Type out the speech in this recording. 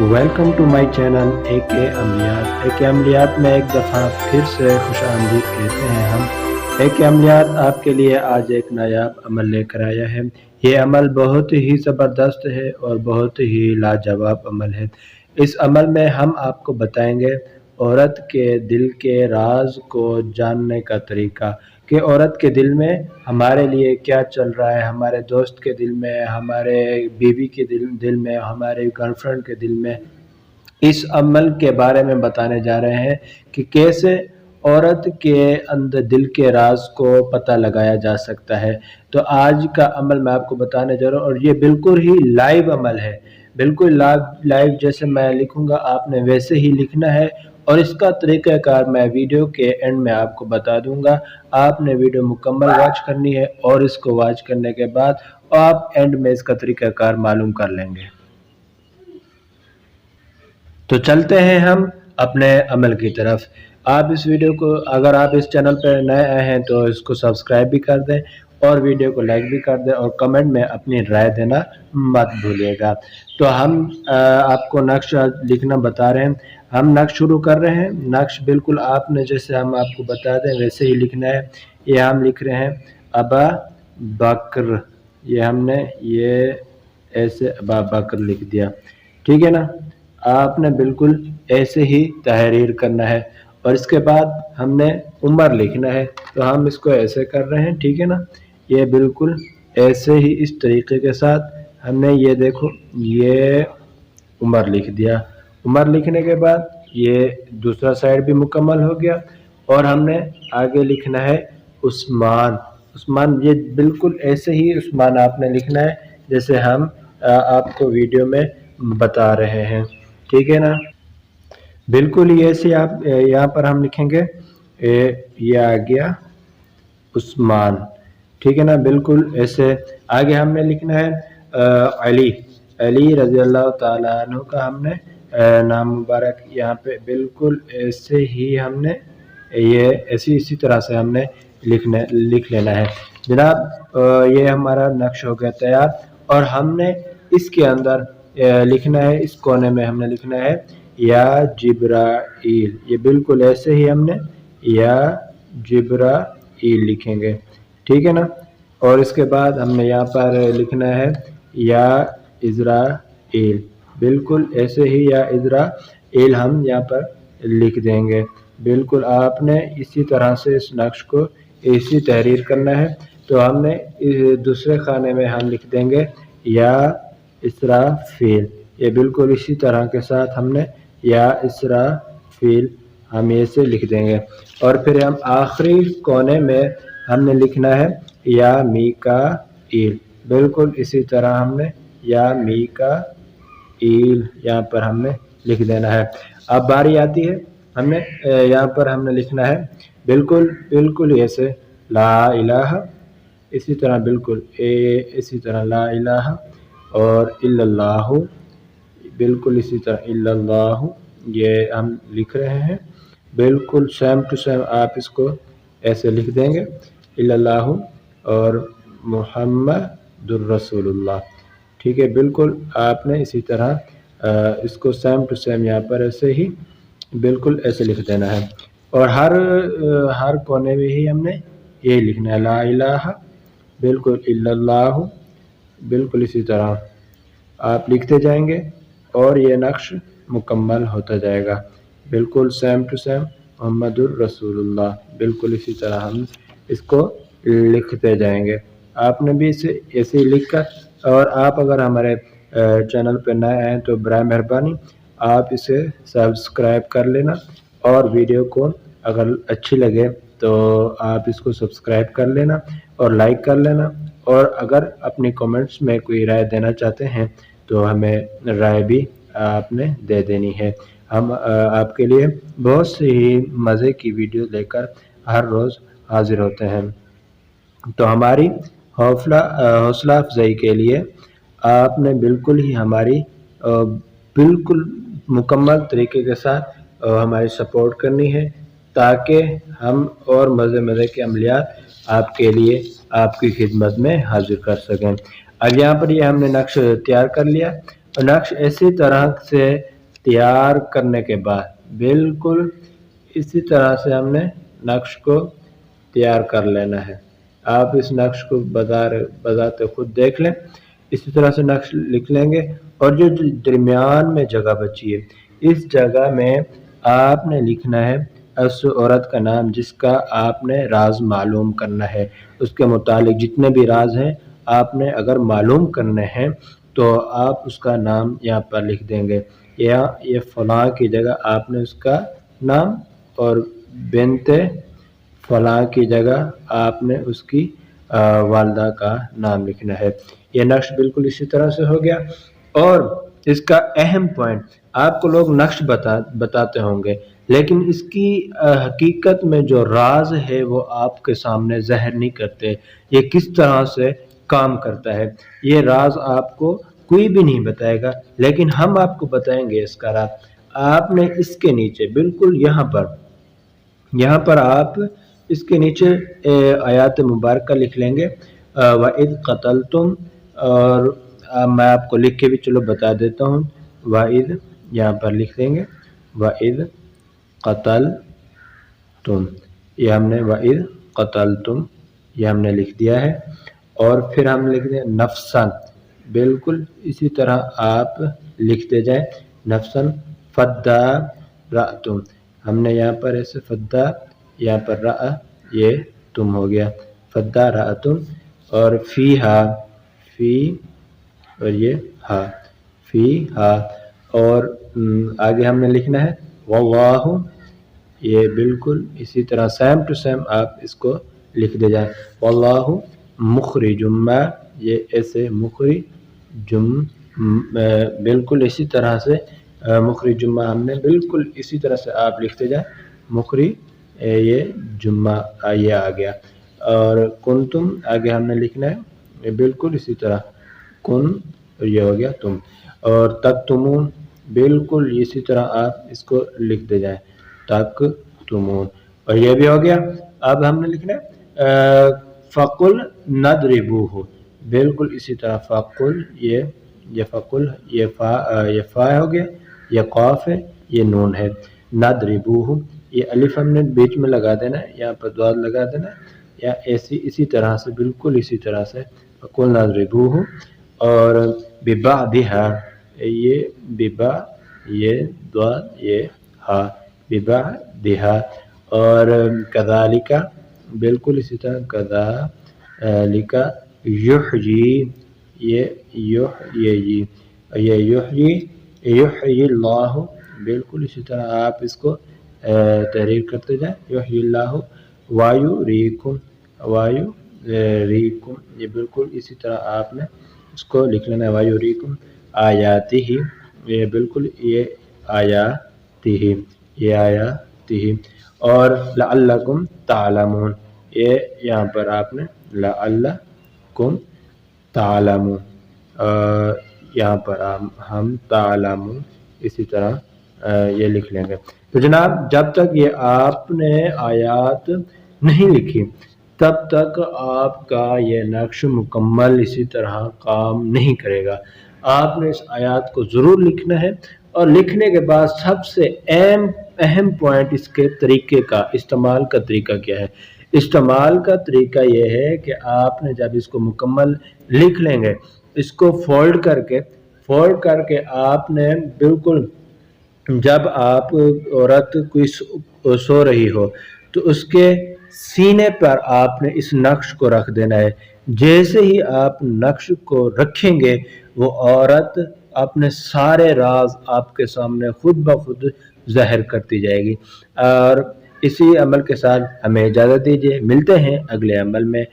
Welcome to my channel ए के अमलियात में एक दफ़ा फिर से खुश आमदीद कहते हैं हम। ए के अमलियात आपके लिए आज एक नायाब अमल लेकर आया है। ये अमल बहुत ही ज़बरदस्त है और बहुत ही लाजवाब अमल है। इस अमल में हम आपको बताएंगे औरत के दिल के राज को जानने का तरीका, कि औरत के दिल में हमारे लिए क्या चल रहा है, हमारे दोस्त के दिल में, हमारे बीवी के दिल में, हमारे गर्लफ्रेंड के दिल में। इस अमल के बारे में बताने जा रहे हैं कि कैसे औरत के अंदर दिल के राज को पता लगाया जा सकता है। तो आज का अमल मैं आपको बताने जा रहा हूँ और ये बिल्कुल ही लाइव अमल है। बिल्कुल लाइव जैसे मैं लिखूंगा आपने वैसे ही लिखना है और इसका तरीक़ाकार मैं वीडियो के एंड में आपको बता दूंगा। आपने वीडियो मुकम्मल वॉच करनी है और इसको वॉच करने के बाद आप एंड में इसका तरीक़ाकार मालूम कर लेंगे। तो चलते हैं हम अपने अमल की तरफ। आप इस वीडियो को, अगर आप इस चैनल पर नए आए हैं तो इसको सब्सक्राइब भी कर दें और वीडियो को लाइक भी कर दें और कमेंट में अपनी राय देना मत भूलिएगा। तो हम आपको नक्श लिखना बता रहे हैं। हम नक्श शुरू कर रहे हैं। नक्श बिल्कुल आपने जैसे हम आपको बता दें वैसे ही लिखना है। ये हम लिख रहे हैं अबा बकर, ये हमने ये ऐसे अबा बकर लिख दिया, ठीक है ना। आपने बिल्कुल ऐसे ही तहरीर करना है और इसके बाद हमने उम्र लिखना है। तो हम इसको ऐसे कर रहे हैं, ठीक है ना। ये बिल्कुल ऐसे ही इस तरीके के साथ हमने ये देखो ये उम्र लिख दिया। उम्र लिखने के बाद ये दूसरा साइड भी मुकम्मल हो गया और हमने आगे लिखना है उस्मान। उस्मान ये बिल्कुल ऐसे ही उस्मान आपने लिखना है जैसे हम आपको वीडियो में बता रहे हैं, ठीक है ना। बिल्कुल ही ऐसे आप यहाँ पर हम लिखेंगे ये आ गया उस्मान, ठीक है ना। बिल्कुल ऐसे आगे हमने लिखना है अली। अली रज़ी अल्लाह ताला अन्हु का हमने नाम मुबारक यहाँ पे बिल्कुल ऐसे ही हमने ये इसी तरह से हमने लिख लेना है जनाब। ये हमारा नक्श हो गया तैयार और हमने इसके अंदर लिखना है, इस कोने में हमने लिखना है या जिब्राइल। ये बिल्कुल ऐसे ही हमने या जिब्राइल लिखेंगे, ठीक है ना। और इसके बाद हमने यहाँ पर लिखना है या इज़राइल। बिल्कुल ऐसे ही या इज़राइल हम यहाँ पर लिख देंगे। बिल्कुल आपने इसी तरह से इस नक्श को इसी तहरीर करना है। तो हमने दूसरे खाने में हम लिख देंगे या इसराफील। ये बिल्कुल इसी तरह के साथ हमने या इसराफील हम ऐसे लिख देंगे और फिर हम आखिरी कोने में हमने लिखना है या मीकाईल। बिल्कुल इसी तरह हमने या मीकाईल यहाँ पर हमने लिख देना है। अब बारी आती है हमने यहाँ पर हमने लिखना है बिल्कुल ऐसे ला इलाहा, इसी तरह बिल्कुल इसी तरह ला इलाहा और इल्लल्लाहु, बिल्कुल इसी तरह इल्लल्लाहु ये हम लिख रहे हैं। बिल्कुल सेम टू सेम आप इसको ऐसे लिख देंगे इल्लल्लाहु और मुहम्मदुर रसूलुल्लाह, ठीक है। बिल्कुल आपने इसी तरह इसको सेम टू सेम यहाँ पर ऐसे ही बिल्कुल ऐसे लिख देना है और हर कोने में ही हमने यही लिखना है ला इलाहा बिल्कुल इल्लल्लाहु। बिल्कुल इसी तरह आप लिखते जाएंगे और ये नक्श मुकम्मल होता जाएगा। बिल्कुल सेम टू सेम मुहम्मदुर रसूलुल्लाह, बिल्कुल इसी तरह हम इसको लिखते जाएंगे। आपने भी इसे ऐसे ही लिख कर, और आप अगर हमारे चैनल पर नए आए तो बराए मेहरबानी आप इसे सब्सक्राइब कर लेना और वीडियो को अगर अच्छी लगे तो आप इसको सब्सक्राइब कर लेना और लाइक कर लेना। और अगर अपनी कमेंट्स में कोई राय देना चाहते हैं तो हमें राय भी आपने दे देनी है। हम आपके लिए बहुत सी ही मज़े की वीडियो लेकर हर रोज़ हाजिर होते हैं। तो हमारी हौसला अफजाई के लिए आपने बिल्कुल ही हमारी बिल्कुल मुकम्मल तरीके के साथ हमारी सपोर्ट करनी है ताकि हम और मज़े के अमलियात आपके लिए आपकी खिदमत में हाजिर कर सकें। अब यहाँ पर ये हमने नक्श तैयार कर लिया। नक्श इसी तरह से तैयार करने के बाद बिल्कुल इसी तरह से हमने नक्श को तैयार कर लेना है। आप इस नक्श को बजाते खुद देख लें। इसी तरह से नक्श लिख लेंगे और जो दरमियान में जगह बची है इस जगह में आपने लिखना है उस औरत का नाम जिसका आपने राज मालूम करना है। उसके मुतालिक जितने भी राज हैं आपने अगर मालूम करने हैं तो आप उसका नाम यहाँ पर लिख देंगे, या ये फलां की जगह आपने उसका नाम और बिनते फलां की जगह आपने उसकी वालदा का नाम लिखना है। यह नक्श बिल्कुल इसी तरह से हो गया। और इसका अहम पॉइंट, आपको लोग नक्श बताते होंगे लेकिन इसकी हकीकत में जो राज है वो आपके सामने ज़ाहिर नहीं करते। ये किस तरह से काम करता है ये राज आपको कोई भी नहीं बताएगा, लेकिन हम आपको बताएंगे इसका राज। आपने इसके नीचे बिल्कुल यहाँ पर आप इसके नीचे आयात मुबारक लिख लेंगे वइद क़तलतुम, और मैं आपको लिख के भी चलो बता देता हूँ। वइद यहाँ पर लिख देंगे वइद क़तलतुम, ये हमने वइद क़तलतुम ये हमने लिख दिया है। और फिर हम लिख दें नफ्सन, बिल्कुल इसी तरह आप लिखते जाएं नफ्सन फद्दारअतुम, हमने यहाँ पर ऐसे फद्दा यहाँ पर रा ये तुम हो गया फद्दारअतुम, और फीहा फी और ये हा फीहा, और आगे हमने लिखना है वल्लाहु, ये बिल्कुल इसी तरह सेम टू सेम आप इसको लिख दे जाए वल्लाहु मुखरिजुम मा, ये ऐसे मुखरिजुम बिल्कुल इसी तरह से मुखरिजुम हमने बिल्कुल इसी तरह से आप लिखते जाए मुखरी ये जुम्मा ये आ गया। और कुंतुम आगे हमने लिखना है ये बिल्कुल इसी तरह कुन ये हो गया तुम, और तक तुमून बिल्कुल इसी तरह आप इसको लिख दे जाए तक तुमून, और ये भी हो गया। अब हमने लिखना है फ़कुल नदरिबूहु, बिल्कुल इसी तरह फ़कुल ये फ़कुल ये फ़ा हो गया, ये क़ाफ है ये नून है, नदरिबूहु ये अलिफ हमने बीच में लगा देना है, यहाँ पर द्वाद लगा देना है, या ऐसी इसी तरह से बिल्कुल इसी तरह से फ़कुल नदरिबूहु। और बिबादिहा ये बिबा ये द्वाद ये हा बिबादिहा, और कज़ालिका बिल्कुल इसी तरह कज़ालिका युहयी ये युहयिल्लाहु, बिल्कुल इसी तरह आप इसको तहरीर करते जाएं युहयिल्लाहु वायुरीकुम ये बिल्कुल इसी तरह आपने इसको लिख लेना है वायुरीकुम आयातिही, ये बिल्कुल ये आयातिही और लअल्लकुम तालमून, ये यहाँ पर आपने लअल्लकुम तालमून यहाँ पर हम तालमून इसी तरह ये लिख लेंगे। तो जनाब जब तक ये आपने आयात नहीं लिखी तब तक आपका ये नक्श मुकम्मल इसी तरह काम नहीं करेगा। आपने इस आयात को ज़रूर लिखना है, और लिखने के बाद सबसे अहम पॉइंट इसके तरीके का, इस्तेमाल का तरीका क्या है। इस्तेमाल का तरीका यह है कि आपने जब इसको मुकम्मल लिख लेंगे, इसको फोल्ड करके आपने बिल्कुल जब आप औरत कोई सो रही हो तो उसके सीने पर आपने इस नक्श को रख देना है। जैसे ही आप नक्श को रखेंगे वो औरत अपने सारे राज आपके सामने खुद ब खुद ज़ाहिर करती जाएगी। और इसी अमल के साथ हमें इजाज़त दीजिए, मिलते हैं अगले अमल में।